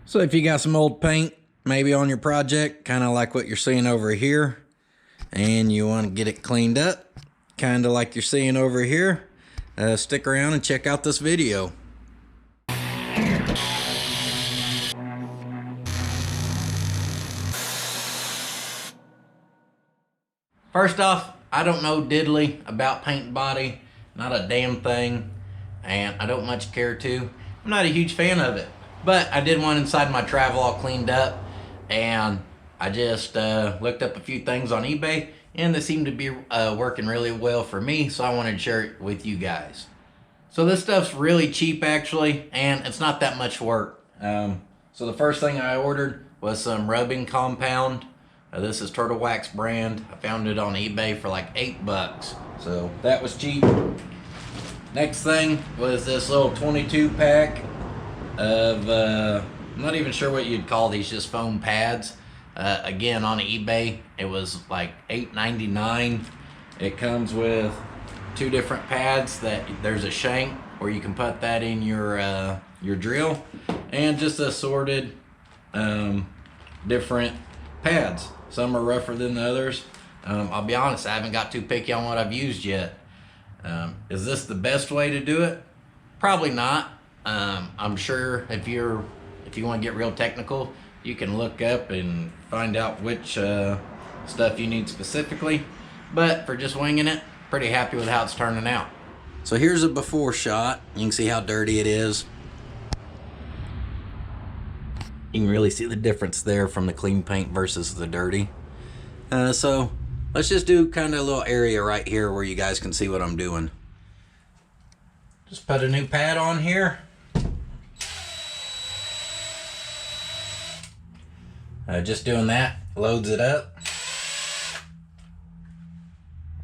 So if you got some old paint, maybe on your project, kind of like what you're seeing over here, and you want to get it cleaned up, kind of like you're seeing over here, stick around and check out this video. First off, I don't know diddly about paint body, not a damn thing, and I don't much care to. I'm not a huge fan of it, but I did one inside my travel all cleaned up, and I just looked up a few things on eBay, and they seem to be working really well for me, so I wanted to share it with you guys. So this stuff's really cheap actually, and it's not that much work. So the first thing I ordered was some rubbing compound. This is Turtle Wax brand. I found it on eBay for like $8, so that was cheap. Next thing was this little 22 pack of, I'm not even sure what you'd call these, just foam pads. Again, on eBay, it was like $8.99. It comes with 2 different pads that there's a shank where you can put that in your drill, and just assorted different pads. Some are rougher than the others. I'll be honest, I haven't got too picky on what I've used yet. Is this the best way to do it? Probably not. I'm sure if you want to get real technical, you can look up and find out which stuff you need specifically. But for just winging it, pretty happy with how it's turning out. So here's a before shot. You can see how dirty it is. You can really see the difference there from the clean paint versus the dirty. So let's just do kind of a little area right here where you guys can see what I'm doing. Just put a new pad on here. Just doing that loads it up.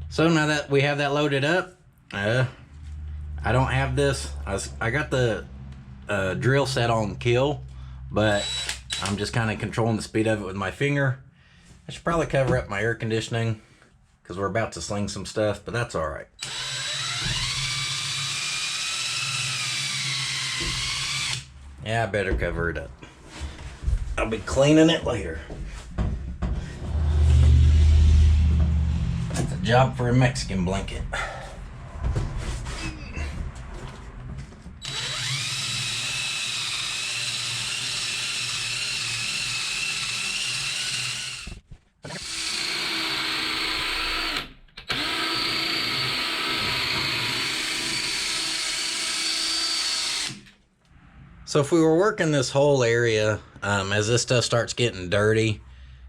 So now that we have that loaded up, I don't have this. I got the drill set on kill, but I'm just kind of controlling the speed of it with my finger. I should probably cover up my air conditioning because we're about to sling some stuff, but that's all right. Yeah, I better cover it up. I'll be cleaning it later. That's a job for a Mexican blanket. So if we were working this whole area, as this stuff starts getting dirty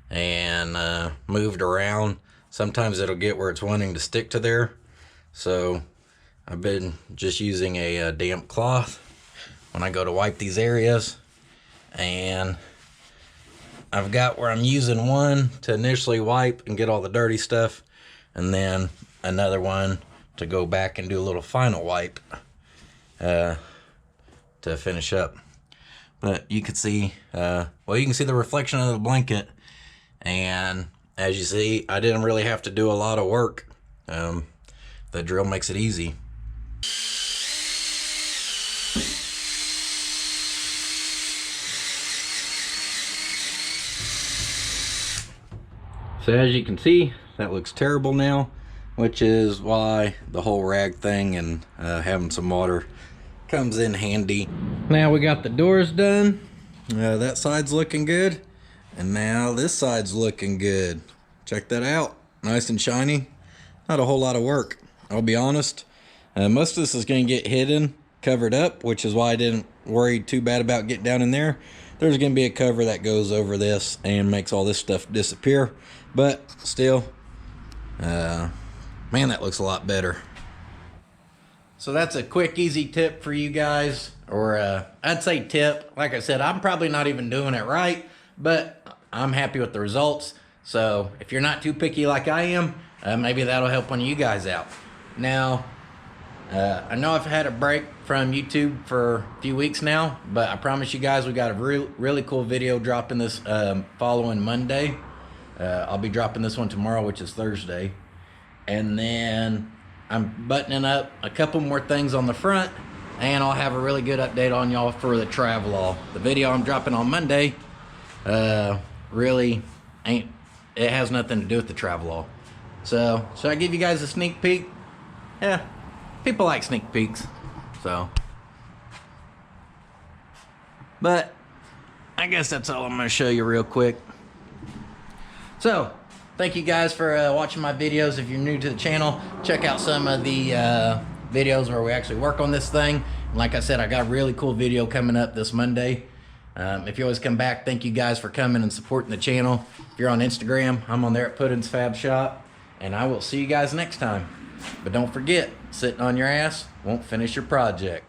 and moved around, sometimes it'll get where it's wanting to stick to there. So I've been just using a damp cloth when I go to wipe these areas. And I've got where I'm using one to initially wipe and get all the dirty stuff, and then another one to go back and do a little final wipe to finish up. But you can see, well, you can see the reflection of the blanket, and as you see, I didn't really have to do a lot of work. The drill makes it easy. So as you can see, that looks terrible now, which is why the whole rag thing and having some water comes in handy. Now we got the doors done. That side's looking good, and now this side's looking good. Check that out, nice and shiny. Not a whole lot of work, I'll be honest. Most of this is going to get hidden, covered up, which is why I didn't worry too bad about getting down in there. There's going to be a cover that goes over this and makes all this stuff disappear, but still, man, that looks a lot better. So that's a quick, easy tip for you guys, or I'd say tip. Like I said, I'm probably not even doing it right, but I'm happy with the results. So if you're not too picky like I am, maybe that'll help one of you guys out. Now, I know I've had a break from YouTube for a few weeks now, but I promise you guys we got a really cool video dropping this following Monday. I'll be dropping this one tomorrow, which is Thursday. And then I'm buttoning up a couple more things on the front, and I'll have a really good update on y'all for the travel. The video I'm dropping on Monday really ain't, it has nothing to do with the travel. So should I give you guys a sneak peek? Yeah, people like sneak peeks. So, but I guess that's all I'm gonna show you real quick. So thank you guys for watching my videos. If you're new to the channel, check out some of the videos where we actually work on this thing. And like I said, I got a really cool video coming up this Monday. If you always come back, thank you guys for coming and supporting the channel. If you're on Instagram, I'm on there at Puddin's Fab Shop, and I will see you guys next time. But don't forget, sitting on your ass won't finish your project.